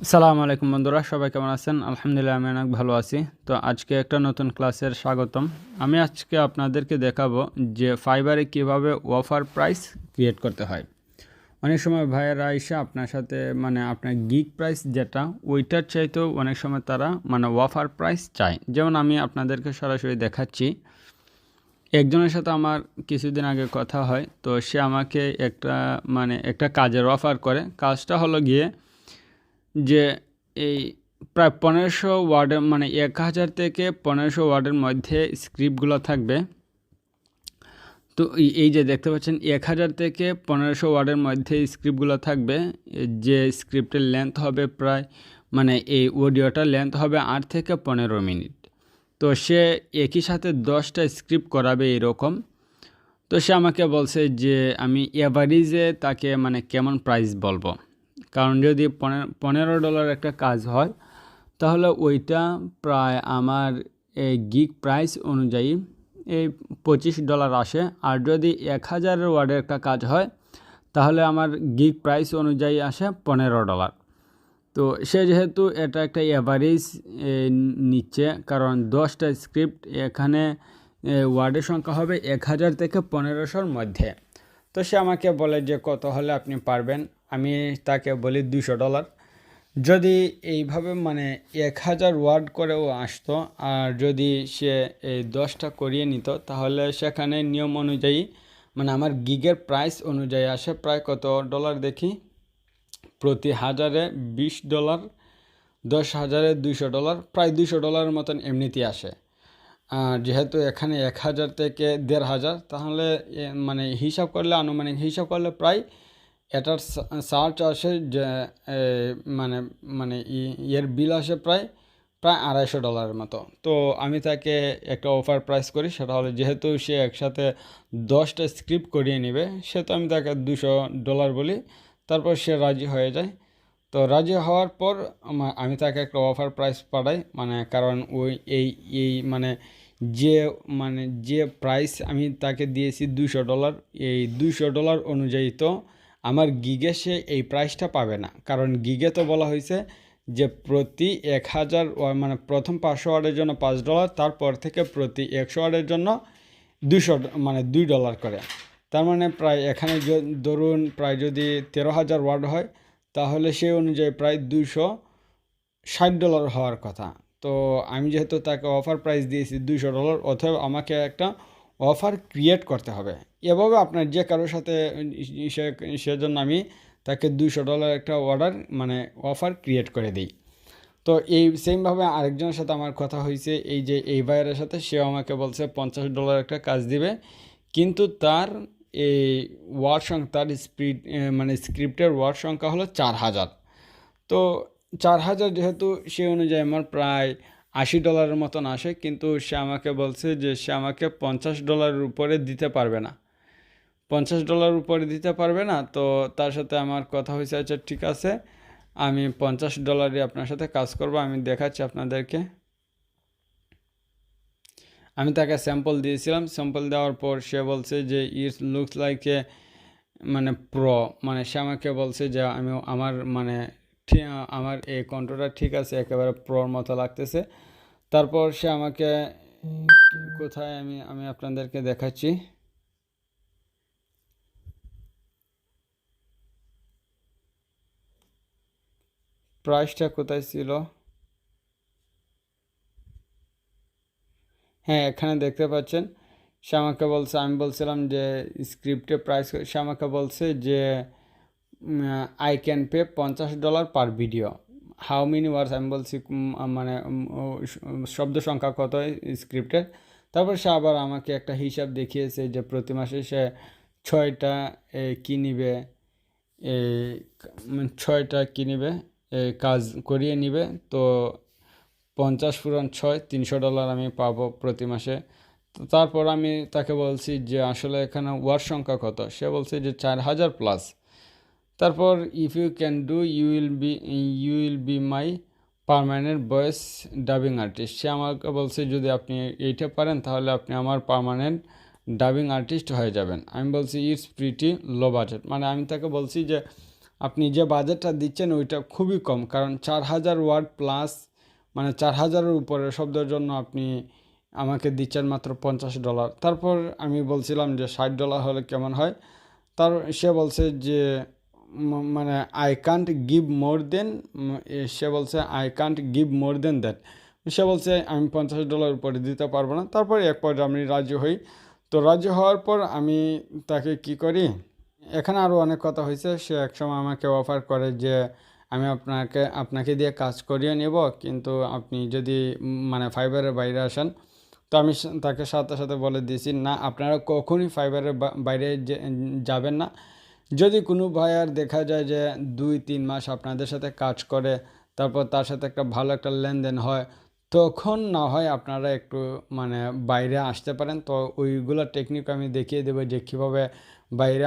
আসসালামু আলাইকুম বন্ধুরা, সবাই কেমন আছেন? আলহামদুলিল্লাহ আমি অনেক ভালো আছি। তো আজকে একটা নতুন ক্লাসের স্বাগতম। আমি আজকে আপনাদেরকে দেখাবো যে ফাইবারে কিভাবে অফার প্রাইস ক্রিয়েট করতে হয়। অনেক সময় ভাইয়েরা এসে আপনার সাথে আপনার গিগ প্রাইস যেটা ওইটার চাইতেও অনেক সময় তারা অফার প্রাইস চায়। যেমন আমি আপনাদেরকে সরাসরি দেখাচ্ছি। একজনের সাথে আমার কিছুদিন আগে কথা হয়, তো সে আমাকে একটা কাজের অফার করে। কাজটা হলো গিয়ে যে এই প্রায় 1500 ওয়ার্ডের 1000 থেকে 1500 ওয়ার্ডের মধ্যে স্ক্রিপ্টগুলো থাকবে। তো এই যে দেখতে পাচ্ছেন 1000 থেকে 1500 ওয়ার্ডের মধ্যে স্ক্রিপ্টগুলো থাকবে। যে স্ক্রিপ্টের লেন্থ হবে প্রায় এই অডিওটার লেন্থ হবে 8 থেকে 15 মিনিট। তো সে একই সাথে 10টা স্ক্রিপ্ট করাবে এরকম। তো সে আমাকে বলছে যে আমি এভারেজে তাকে কেমন প্রাইস বলবো। কারণ যদি $15 একটা কাজ হয় তাহলে ওইটা প্রায় আমার এই গিগ প্রাইস অনুযায়ী এই $25 আসে। আর যদি 1000 ওয়ার্ডের একটা কাজ হয় তাহলে আমার গিগ প্রাইস অনুযায়ী আসে $15। তো সে যেহেতু এটা একটা অ্যাভারেজ নিচ্ছে, কারণ 10টা স্ক্রিপ্ট এখানে ওয়ার্ডের সংখ্যা হবে 1000 থেকে 1500-র মধ্যে। তো সে আমাকে বলে যে কত হলে আপনি পারবেন। আমি তাকে বলি $200। যদি এইভাবে 1000 ওয়ার্ড করেও আসতো, আর যদি সে এই 10টা করিয়ে নিত তাহলে সেখানে নিয়ম অনুযায়ী আমার গিগের প্রাইস অনুযায়ী আসে প্রায় কত ডলার দেখি, প্রতি হাজারে $20, 10,000-এ $200, প্রায় $200 মতন এমনিতেই আসে। আর যেহেতু এখানে 1000 থেকে 1500, তাহলে হিসাব করলে, আনুমানিক হিসাব করলে প্রায় এটার চার্জ আসে যে মানে মানে এর বিল আসে প্রায় $250 মতো। তো আমি তাকে একটা অফার প্রাইস করি, সেটা হলো যেহেতু সে একসাথে 10টা স্ক্রিপ্ট করিয়ে নেবে, সেহেতু আমি তাকে $200 বলি। তারপর সে রাজি হয়ে যায়। তো রাজি হওয়ার পর আমি তাকে একটা অফার প্রাইস পাঠাই, কারণ ওই এই এই যে যে প্রাইস আমি তাকে দিয়েছি $200, এই $200 অনুযায়ী তো আমার গিগে সে এই প্রাইসটা পাবে না। কারণ গিগে তো বলা হয়েছে যে প্রতি 1000 প্রথম 500 ওয়ার্ডের জন্য $5, তারপর থেকে প্রতি 100 ওয়ার্ডের জন্য $2 করে। তার প্রায় এখানে ধরুন প্রায় যদি 13,000 ওয়ার্ড হয় তাহলে সেই অনুযায়ী প্রায় $260 হওয়ার কথা। তো আমি যেহেতু তাকে অফার প্রাইস দিয়েছি $200, অথবা আমাকে একটা অফার ক্রিয়েট করতে হবে। এভাবে আপনার যে কারোর সাথে সেজন্য আমি তাকে $200 একটা অফার ক্রিয়েট করে দিই। তো এই সেমভাবে আরেকজনের সাথে আমার কথা হয়েছে, এই যে এই ভাইয়ের সাথে, সেও আমাকে বলছে $50 একটা কাজ দিবে, কিন্তু তার এই ওয়ার্ড সংখ্যা, তার স্ক্রিপ্টের ওয়ার্ড সংখ্যা হলো 4000। তো 4000 যেহেতু, সে অনুযায়ী আমার প্রায় $80 মতন আসে, কিন্তু সে আমাকে বলছে যে সে আমাকে $50 উপরে দিতে পারবে না। $50 উপরে দিতে পারবে না। তো তার সাথে আমার কথা হয়েছে, আচ্ছা ঠিক আছে, আমি $50 আপনার সাথে কাজ করব। আমি দেখাচ্ছি আপনাদেরকে। আমি তাকে স্যাম্পল দিয়েছিলাম। স্যাম্পল দেওয়ার পর সে বলছে যে it's looks like a pro, সে আমাকে বলছে যে আমার এই কন্ট্রোলটা ঠিক আছে, একেবারে প্রোর মতো লাগতেছে। তারপর সে আমাকে কোথায়, আমি আপনাদেরকে দেখাচ্ছি। প্রাইসটা কোথায় ছিল? হ্যাঁ, এখানে দেখতে পাচ্ছেন। সে আমাকে বলছে, আমি বলছিলাম যে স্ক্রিপ্টে প্রাইস, সে আমাকে বলছে যে I can pay $50 per video. How many words, আমি বলছি শব্দ সংখ্যা কত স্ক্রিপ্টের। তারপর সে আবার আমাকে একটা হিসাব দেখিয়েছে যে প্রতি মাসে সে 6টা কী নিবে, 6টা কী নিবে, কাজ করিয়ে নিবে। তো 50 পূরণ 6, $300 আমি পাবো প্রতি মাসে। তো তারপর আমি তাকে বলছি যে আসলে এখানে ওয়ার্ড সংখ্যা কত। সে বলছে যে 4000+। তারপর if you can do you will be my permanent voice dubbing artist. সে আমাকে বলছে যদি আপনি এইটা পারেন তাহলে আপনি আমার পার্মানেন্ট ডাবিং আর্টিস্ট হয়ে যাবেন। আমি বলছি ইটস প্রিটি লো বাজেট, আমি তাকে বলছি যে আপনি যে বাজেটটা দিচ্ছেন ওইটা খুবই কম, কারণ 4000 ওয়ার্ড প্লাস মানে 4000-এর উপরে শব্দের জন্য আপনি আমাকে দিচ্ছেন মাত্র $50। তারপর আমি বলছিলাম যে $60 হলে কেমন হয়। তার সে বলছে যে মানে I can't give more than, সে বলছে I can't give more than that, সে বলছে আমি $50 উপরে দিতে পারবো না। তারপরে এক পর্যায়ে আমি রাজি হই। তো রাজি হওয়ার পর আমি তাকে কি করি, এখানে আরও অনেক কথা হয়েছে। সে একসময় আমাকে অফার করে যে আমি আপনাকে দিয়ে কাজ করিয়ে নেব, কিন্তু আপনি যদি মানে ফাইবারের বাইরে আসেন। তো আমি তাকে সাথে সাথে বলে দিয়েছি, না, আপনারা কখনই ফাইবারের বাইরে যাবেন না। যদি কোনো ভাইয়ার দেখা যায় যে 2-3 মাস আপনাদের সাথে কাজ করে, তারপর তার সাথে একটা ভালো একটা লেনদেন হয়, তখন না হয় আপনারা একটু মানে বাইরে আসতে পারেন। তো ওইগুলো টেকনিক আমি দেখিয়ে দেবো যে কীভাবে বাইরে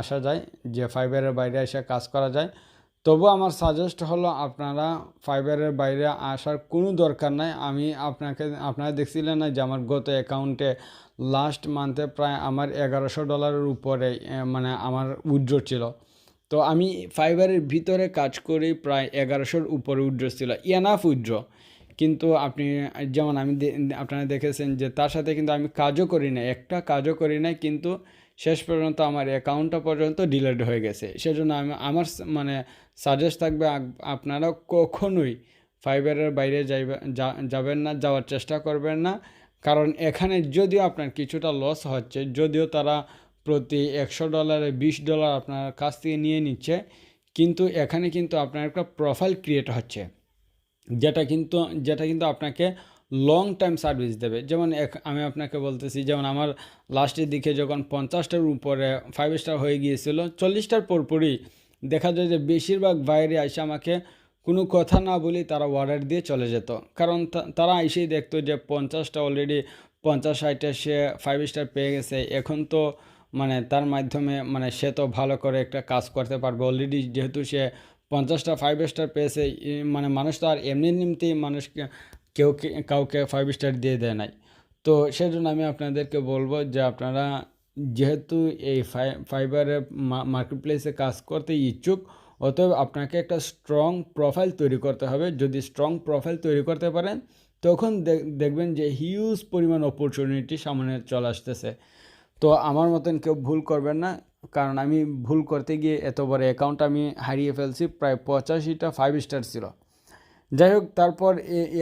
আসা যায়, যে ফাইবারের বাইরে এসে কাজ করা যায়। তবু আমার সাজেস্ট হলো আপনারা ফাইবারের বাইরে আসার কোনো দরকার নাই। আমি আপনারা দেখছিলেন না যে আমার গত অ্যাকাউন্টে লাস্ট মান্থে প্রায় আমার $1100 উপরে মানে আমার উইথড্র ছিল। তো আমি ফাইবারের ভিতরে কাজ করি প্রায় 1100-র উপরে উইথড্র ছিল, এনাফ উইথড্র। কিন্তু আপনি যেমন আপনারা দেখেছেন যে তার সাথে কিন্তু আমি কাজও করি না, একটা কাজও করি না, কিন্তু শেষ পর্যন্ত আমার অ্যাকাউন্টটা পর্যন্ত ডিলিট হয়ে গেছে। সেজন্য আমার মানে সাজেস্ট থাকবে আপনারা কখনোই ফাইবারের বাইরে যাবেন না, যাওয়ার চেষ্টা করবেন না। কারণ এখানে যদিও আপনার কিছুটা লস হচ্ছে, যদিও তারা প্রতি $100 $20 আপনার কাছ থেকে নিয়ে নিচ্ছে, কিন্তু এখানে কিন্তু আপনার একটা প্রোফাইল ক্রিয়েট হচ্ছে, যেটা কিন্তু আপনাকে লং টাইম সার্ভিস দেবে। যেমন আমি আপনাকে বলতেছি, যেমন আমার লাস্টের দিকে যখন 50টার উপরে 5 স্টার হয়ে গিয়েছিল, 40টার পরপরই দেখা যায় যে বেশিরভাগ বাইরে এসে আমাকে কোনো কথা না বলি তারা অর্ডার দিয়ে চলে যেত। কারণ তারা এসেই দেখতো যে 50টা অলরেডি 50-60-এ সে 5 স্টার পেয়ে গেছে। এখন তো মানে তার মাধ্যমে মানে সে তো ভালো করে একটা কাজ করতে পারবে অলরেডি, যেহেতু সে 50টা 5 স্টার পেয়েছে। মানে মানুষ তো আর এমনিতেই মানুষকে কাউকে 5 স্টার দিয়ে দেয় নাই। তো সেজন্য আমি আপনাদেরকে বলবো যে আপনারা যেহেতু এই ফাইবারে মার্কেট প্লেসে কাজ করতে ইচ্ছুক, অতএব আপনাকে একটা স্ট্রং প্রোফাইল তৈরি করতে হবে। যদি স্ট্রং প্রোফাইল তৈরি করতে পারেন, তখন দেখবেন যে হিউজ পরিমাণ অপরচুনিটি সামনে চলে আসতেছে। তো আমার মতন কেউ ভুল করবেন না, কারণ আমি ভুল করতে গিয়ে এত বড় অ্যাকাউন্ট আমি হারিয়ে ফেলছি। প্রায় 85টা 5 স্টার ছিল। যাই হোক, তারপর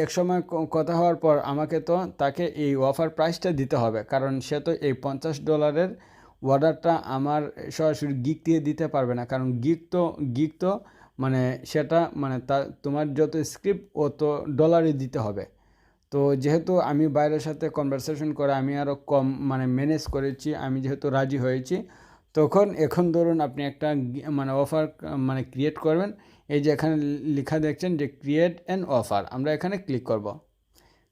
এক সময় কথা হওয়ার পর আমাকে তো তাকে এই অফার প্রাইসটা দিতে হবে, কারণ সে তো এই $50 অর্ডারটা আমার সরাসরি গিক দিয়ে দিতে পারবে না। কারণ গিক তো মানে সেটা মানে তোমার যত স্ক্রিপ্ট অত ডলারই দিতে হবে। তো যেহেতু আমি বাইরের সাথে কনভারসেশন করে আমি আরও কম মানে ম্যানেজ করেছি, আমি যেহেতু রাজি হয়েছি, এখন ধরুন আপনি একটা মানে অফার মানে ক্রিয়েট করবেন। এই যে এখানে লেখা দেখছেন যে ক্রিয়েট অ্যান অফার, আমরা এখানে ক্লিক করব।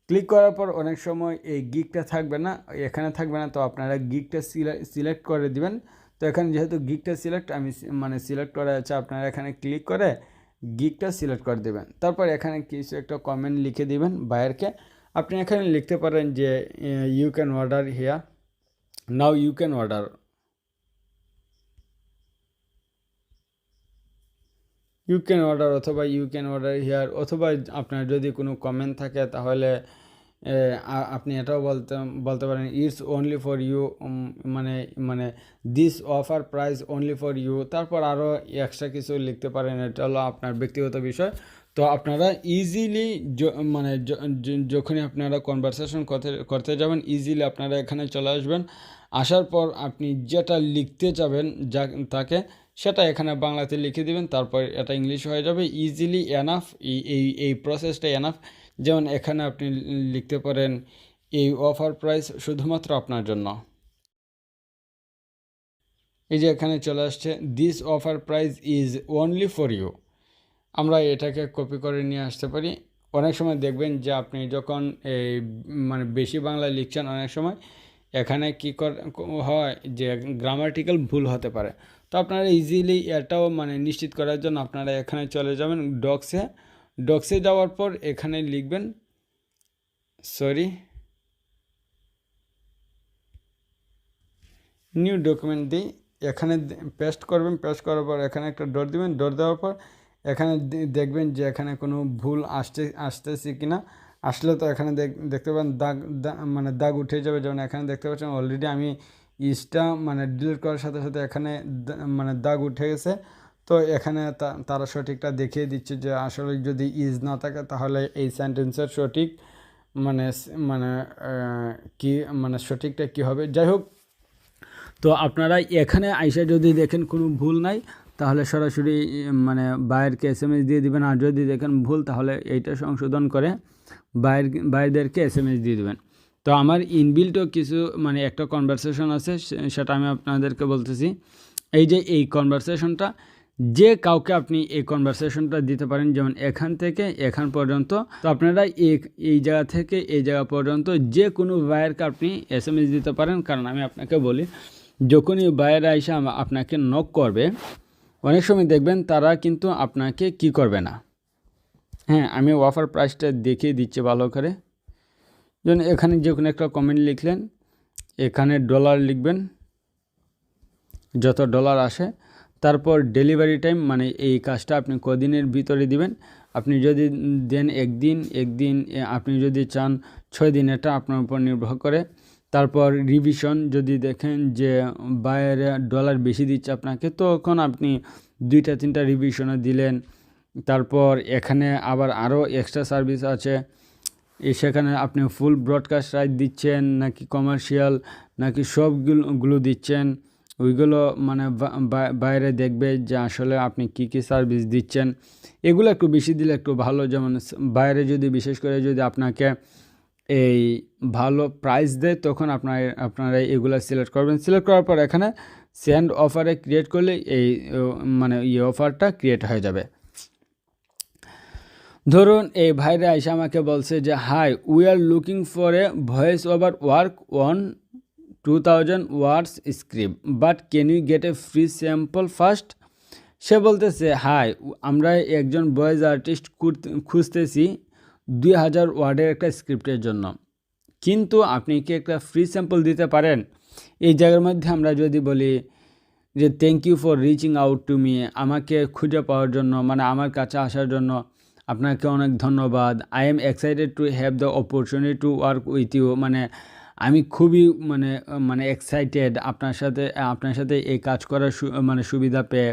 ক্লিক করার পর অনেক সময় এই গিকটা থাকবে না, এখানে থাকবে না, তো আপনারা গিকটা সিলেক্ট করে দিবেন। তো এখানে যেহেতু গিকটা আমি মানে সিলেক্ট করা আছে, আপনারা এখানে ক্লিক করে গিকটা সিলেক্ট করে দেবেন। তারপর এখানে কিছু একটা কমেন্ট লিখে দিবেন বায়ারকে। আপনি এখানে লিখতে পারেন যে you can order here, now you can order, অথবা ইউ ক্যান অর্ডার হিয়ার, অথবা আপনার যদি কোনো কমেন্ট থাকে তাহলে আপনি এটাও বলতে পারেন ইটস অনলি ফর ইউ, মানে মানে this offer price only for you. তারপর আরও এক্সট্রা কিছু লিখতে পারেন, এটা হলো আপনার ব্যক্তিগত বিষয়। তো আপনারা ইজিলি মানে যখনই আপনারা কনভারসেশন করতে যাবেন, ইজিলি আপনারা এখানে চলে আসবেন। আসার পর আপনি যেটা লিখতে যাবেন তাকে সেটা এখানে বাংলাতে লিখে দিবেন, তারপর এটা ইংলিশ হয়ে যাবে। ইজিলি এনাফ, এই প্রসেসটা এনাফ। যেমন এখানে আপনি লিখতে পারেন এই অফার প্রাইস শুধুমাত্র আপনার জন্য। এই যে এখানে চলে আসছে this offer price is only for you. আমরা এটাকে কপি করে নিয়ে আসতে পারি। অনেক সময় দেখবেন যে আপনি যখন এই মানে বেশি বাংলা লিখছেন, অনেক সময় এখানে কী হয় যে গ্রামাটিক্যাল ভুল হতে পারে। তো আপনারা ইজিলি এটাও মানে নিশ্চিত করার জন্য আপনারা এখানে চলে যাবেন ডক্সে যাওয়ার পর এখানে লিখবেন নিউ ডকুমেন্ট দিই, এখানে পেস্ট করবেন, পেস্ট করার পর এখানে একটা ডট দিবেন, ডট দেওয়ার পর এখানে দেখবেন যে এখানে কোনো ভুল আসতেছে কিনা। আসলে তো এখানে দেখতে পাবেন মানে দাগ উঠে যাবে। যেমন এখানে দেখতে পাচ্ছেন অলরেডি আমি ইজটা মানে ডিলিট করার সাথে সাথে এখানে মানে দাগ উঠে গেছে। তো এখানে তারা সঠিকটা দেখিয়ে দিচ্ছে যে আসলে যদি ইজ না থাকে তাহলে এই সেন্টেন্সের সঠিক মানে মানে কি মানে সঠিকটা কি হবে। যাই হোক, তো আপনারা এখানে আইসা যদি দেখেন কোনো ভুল নাই তাহলে সরাসরি মানে বাইরকে SMS দিয়ে দিবেন, আর যদি দেখেন ভুল তাহলে এইটা সংশোধন করে বাইরদেরকে SMS দিয়ে দিবেন। তো আমার ইনবিল্টও কিছু মানে একটা কনভারসেশন আছে, সেটা আমি আপনাদেরকে বলতেছি। এই যে এই কনভারসেশনটা যে কাউকে আপনি এই কনভারসেশনটা দিতে পারেন, যেমন এখান থেকে এখান পর্যন্ত। তো আপনারা এই জায়গা থেকে এই জায়গা পর্যন্ত যে কোনো বায়ারকে আপনি SMS দিতে পারেন। কারণ আমি আপনাকে বলি, যখনই বায়ার এসে আপনাকে নক করবে, অনেক সময় দেখবেন তারা কিন্তু আপনাকে কি করবে না। হ্যাঁ, আমি অফার প্রাইসটা দেখিয়ে দিচ্ছি ভালো করে। যেমন এখানে যে কোনো একটা কমেন্ট লিখলেন, এখানে ডলার লিখবেন, যত ডলার আসে, তারপর ডেলিভারি টাইম মানে এই কাজটা আপনি কদিনের ভিতরে দিবেন। আপনি যদি দেন একদিন, আপনি যদি চান 6 দিন, এটা আপনার উপর নির্ভর করে। তারপর রিভিশন, যদি দেখেন যে বাইরে ডলার বেশি দিচ্ছে আপনাকে, তখন আপনি 2-3টা রিভিশনে দিলেন। তারপর এখানে আবার আরও এক্সট্রা সার্ভিস আছে, সেখানে আপনি ফুল ব্রডকাস্ট রাইট দিচ্ছেন নাকি কমার্শিয়াল নাকি সবগুলো দিচ্ছেন, ওইগুলো মানে বাইরে দেখবে যে আসলে আপনি কি সার্ভিস দিচ্ছেন। এগুলো একটু বেশি দিলে একটু ভালো। যেমন বাইরে যদি বিশেষ করে যদি আপনাকে এই ভালো প্রাইস দেয়, তখন আপনারা এগুলো সিলেক্ট করবেন। সিলেক্ট করার পর এখানে সেন্ড অফারে ক্রিয়েট করলে এই মানে এই অফারটা ক্রিয়েট হয়ে যাবে। ধরুন এই ভাইরা এসে আমাকে বলছে যে hi, we are looking for a voice over work on 2000 words script, but can you get a free sample first. সে বলতেছে হাই, আমরা একজন ভয়েস আর্টিস্ট খুঁজতেছি 2000 ওয়ার্ডের একটা স্ক্রিপ্টের জন্য, কিন্তু আপনি কি একটা ফ্রি স্যাম্পল দিতে পারেন। এই জায়গার মধ্যে আমরা যদি বলি যে thank you for reaching out to me, আমাকে খুঁজে পাওয়ার জন্য মানে আমার কাছে আসার জন্য আপনাকে অনেক ধন্যবাদ। I am excited to have the opportunity to work with you, মানে আমি খুবই মানে এক্সাইটেড আপনার সাথে এই কাজ করার মানে সুবিধা পেয়ে।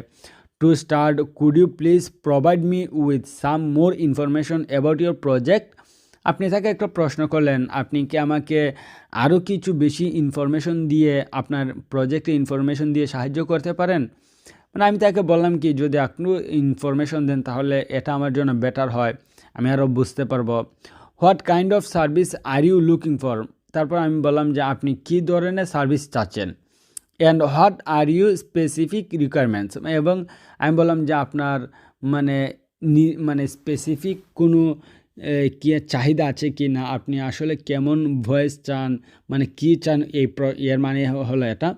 To start, could you please provide me with some more information about your project. আপনি তাকে একটা প্রশ্ন করলেন, আপনি কি আমাকে আরও কিছু বেশি ইনফরমেশন দিয়ে আপনার প্রজেক্টে ইনফরমেশন দিয়ে সাহায্য করতে পারেন। মানে আমি তাকে বললাম কি, যদি আপনি ইনফরমেশন দেন তাহলে এটা আমার জন্য বেটার হয়, আমি আরও বুঝতে পারবো। What kind of service are you looking for, তারপর আমি বললাম যে আপনি কী ধরনের সার্ভিস চাচ্ছেন। And what are you specific requirements, এবং আমি বললাম যে আপনার মানে স্পেসিফিক কোনো কি চাহিদা আছে কি না, আপনি আসলে কেমন ভয়েস চান, মানে কি চান, এর মানে হলো এটা।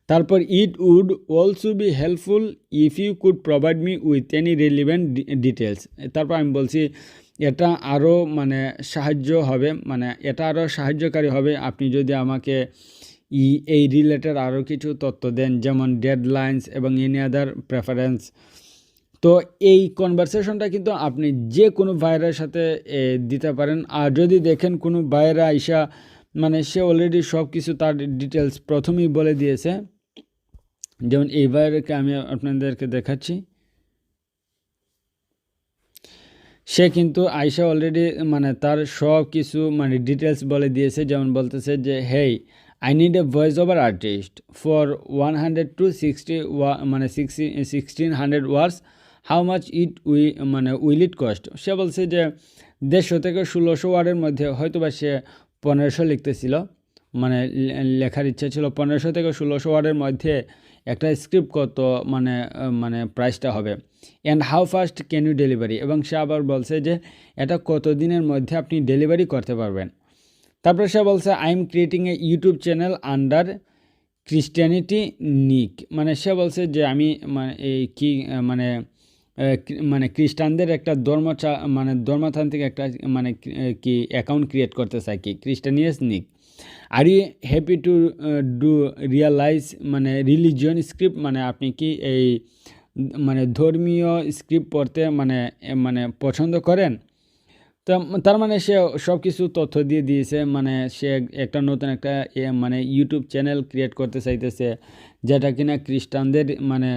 তারপর it would also be helpful if you could provide me with any relevant details. তারপর আমি বলছি এটা আরও মানে সাহায্য হবে, মানে এটা আরও সাহায্যকারী হবে আপনি যদি আমাকে এই রিলেটেড আরও কিছু তথ্য দেন, যেমন ডেডলাইন্স এবং এনি আদার প্রেফারেন্স। তো এই কনভারসেশনটা কিন্তু আপনি যে কোনো ভাইয়ের সাথে দিতে পারেন। আর যদি দেখেন কোনো ভাইয়েরা আইসা মানে সে অলরেডি সব কিছু তার ডিটেলস প্রথমেই বলে দিয়েছে, যেমন এই ভাইয়েরকে আমি আপনাদেরকে দেখাচ্ছি, সে কিন্তু আইসা অলরেডি মানে তার সব কিছু মানে ডিটেলস বলে দিয়েছে। যেমন বলতেছে যে hey, I need a voice over artist for 100 to 60 মানে 1600 words, how much will it cost. সে বলছে যে 150 থেকে 1600 ওয়ার্ডের মধ্যে, হয়তো বা সে 1500 লিখতেছিল, মানে লেখার ইচ্ছা ছিল 1500 থেকে 1600 ওয়ার্ডের মধ্যে একটা স্ক্রিপ্ট কত মানে প্রাইসটা হবে। And how fast can you delivery, এবং সে আবার বলছে যে এটা কত দিনের মধ্যে আপনি ডেলিভারি করতে পারবেন। তারপরে সে বলছে I am creating a YouTube channel under Christianity নিক, মানে সে বলছে যে আমি মানে খ্রিস্টানদের একটা ধর্মতান্ত্রিক একটা কি অ্যাকাউন্ট ক্রিয়েট করতে চাই, কি ক্রিস্টানিয়াস নিক। Are you happy to do realize মানে রিলিজিয়ন স্ক্রিপ্ট, মানে আপনি কি এই মানে ধর্মীয় স্ক্রিপ্ট পড়তে মানে মানে পছন্দ করেন? তো তার মানে সে সব কিছু তথ্য দিয়ে দিয়েছে, মানে সে একটা নতুন একটা মানে ইউটিউব চ্যানেল ক্রিয়েট করতে চাইতেছে, যেটা কিনা খ্রিস্টানদের মানে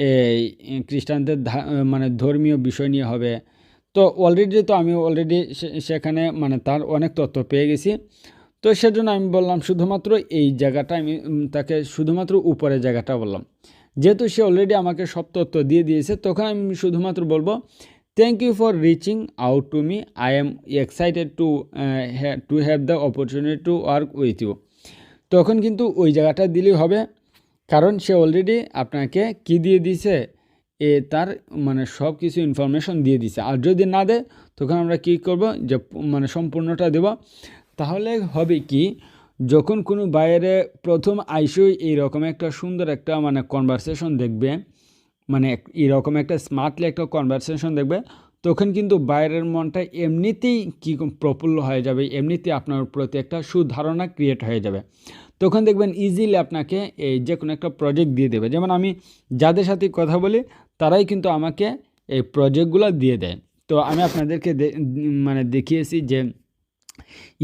এই খ্রিস্টানদের মানে ধর্মীয় বিষয় নিয়ে হবে। তো অলরেডি তো আমি অলরেডি সেখানে মানে তার অনেক তথ্য পেয়ে গেছি। তো সেজন্য আমি বললাম শুধুমাত্র এই জায়গাটা আমি তাকে শুধুমাত্র উপরের জায়গাটা বললাম। যেহেতু সে অলরেডি আমাকে সব তথ্য দিয়ে দিয়েছে, তখন আমি শুধুমাত্র বলবো thank you for reaching out to me, I am excited to have the opportunity to work with you. তখন কিন্তু ওই জায়গাটা দিলেই হবে, কারণ সে অলরেডি আপনাকে কি দিয়ে দিছে, তার মানে সব কিছু ইনফরমেশন দিয়ে দিছে। আর যদি না দেয় তখন আমরা কি করব, যে মানে সম্পূর্ণটা দেব। তাহলে হবে কি, যখন কোনো বাইরে প্রথম আইসই এইরকম একটা সুন্দর একটা মানে কনভারসেশন দেখবে, মানে এরকম একটা স্মার্টলি একটা কনভারসেশন দেখবে, তখন কিন্তু বাইরের মনটা এমনিতেই কি প্রফুল্ল হয়ে যাবে, এমনিতেই আপনার প্রতি একটা সুধারণা ক্রিয়েট হয়ে যাবে। তখন দেখবেন ইজিলি আপনাকে এই যে কোনো একটা প্রজেক্ট দিয়ে দেবে। যেমন আমি যাদের সাথে কথা বলি তারাই কিন্তু আমাকে এই প্রজেক্টগুলো দিয়ে দেয়। তো আমি আপনাদেরকে মানে দেখিয়েছি যে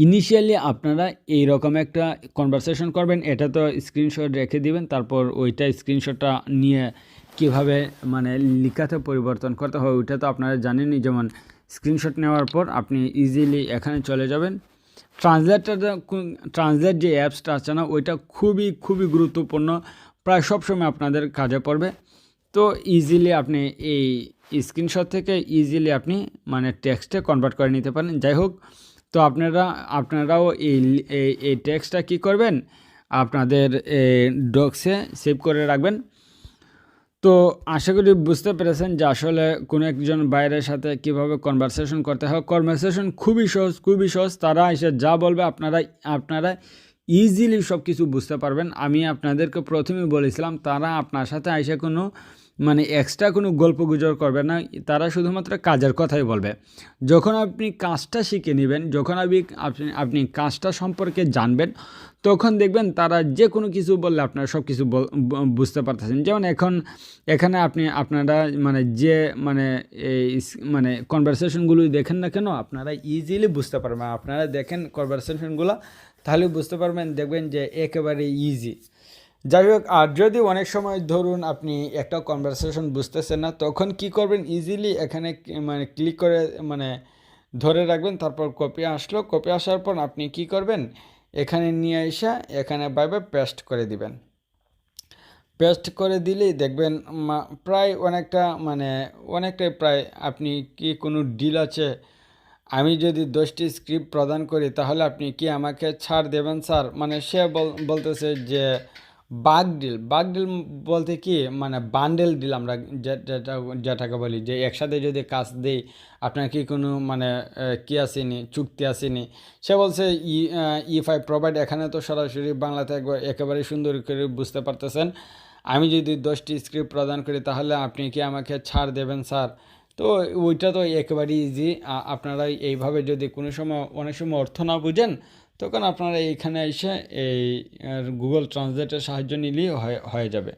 ইনিশিয়ালি আপনারা এই রকম একটা কনভারসেশন করবেন, এটা তো স্ক্রিনশট রেখে দিবেন, তারপর ওইটা স্ক্রিনশটটা নিয়ে কিভাবে মানে লিখাতে পরিবর্তন করতে হয় ওইটা তো আপনারা জানেনই। যেমন স্ক্রিনশট নেওয়ার পর আপনি ইজিলি এখানে চলে যাবেন। ট্রান্সলেট যে অ্যাপসটা আছে না, ওইটা খুবই খুবই গুরুত্বপূর্ণ, প্রায় সবসময় আপনাদের কাজে পড়বে। তো ইজিলি আপনি এই স্ক্রিনশট থেকে ইজিলি আপনি মানে টেক্সটে কনভার্ট করে নিতে পারেন। যাই হোক, তো আপনারাও এই টেক্সটটা কী করবেন, আপনাদের ডক্সে সেভ করে রাখবেন। তো আশা করি বুঝতে পেরেছেন যে আসলে কোনো একজন বাইরের সাথে কিভাবে কনভারসেশন করতে হয়। কনভারসেশন খুবই সহজ। তারা এসে যা বলবে আপনারা ইজিলি সব কিছু বুঝতে পারবেন। আমি আপনাদেরকে প্রথমেই বলেছিলাম, তারা আপনার সাথে এসে কোনো মানে এক্সট্রা কোনো গল্পগুজব করবে না, তারা শুধুমাত্র কাজের কথাই বলবে। যখন আপনি কাজটা শিখে নেবেন, যখন আপনি কাজটা সম্পর্কে জানবেন, তখন দেখবেন তারা যে কোনো কিছু বললে আপনারা সব কিছু বুঝতে পারতেছেন। যেমন এখানে আপনারা মানে যে মানে এই মানে কনভারসেশনগুলো দেখেন না কেন, আপনারা ইজিলি বুঝতে পারবেন। আপনারা দেখেন কনভারসেশনগুলো, তাহলে বুঝতে পারবেন, দেখবেন যে একেবারে ইজি। যাই হোক, আর যদি অনেক সময় ধরুন আপনি একটা কনভারসেশন বুঝতেছেন না, তখন কি করবেন, ইজিলি এখানে মানে ক্লিক করে মানে ধরে রাখবেন, তারপর কপি আসার পর আপনি কি করবেন, এখানে নিয়ে এসে এখানে বাইবে পেস্ট করে দিবেন। পেস্ট করে দিলেই দেখবেন প্রায় অনেকটাই প্রায় আপনি কি কোনো ডিল আছে, আমি যদি 10টি স্ক্রিপ্ট প্রদান করি তাহলে আপনি কি আমাকে ছাড় দেবেন স্যার? মানে সে বলতেছে যে বাগ ডিল বলতে কি মানে বান্ডেল ডিল, আমরা যেটাকে বলি যে একসাথে যদি কাজ দেই আপনার কি কোনো মানে কি আসেনি, চুক্তি আসেনি। সে বলছে ইফ আই প্রোভাইড, এখানে তো সরাসরি বাংলাতে একেবারে সুন্দর করে বুঝতে পারতেছেন, আমি যদি 10টি স্ক্রিপ্ট প্রদান করি তাহলে আপনি কি আমাকে ছাড় দেবেন স্যার? তো ওইটা তো একেবারেই ইজি। আপনারা এইভাবে যদি অনেক সময় অর্থ না বুঝেন, তখন আপনারা এইখানে এসে এই গুগল ট্রান্সলেটের সাহায্য নিলেই হয়ে যাবে।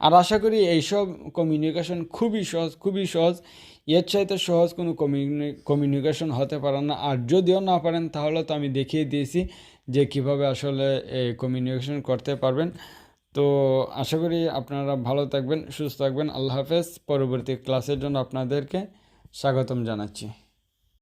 আর আশা করি এইসব কমিউনিকেশন খুবই সহজ। এর চাইতে সহজ কোনো কমিউনিকেশন হতে পারে না। আর যদিও না পারেন তাহলে তো আমি দেখিয়ে দিয়েছি যে কিভাবে আসলে এই কমিউনিকেশন করতে পারবেন। তো আশা করি আপনারা ভালো থাকবেন, সুস্থ থাকবেন। আল্লাহ হাফেজ। পরবর্তী ক্লাসের জন্য আপনাদেরকে স্বাগতম জানাচ্ছি।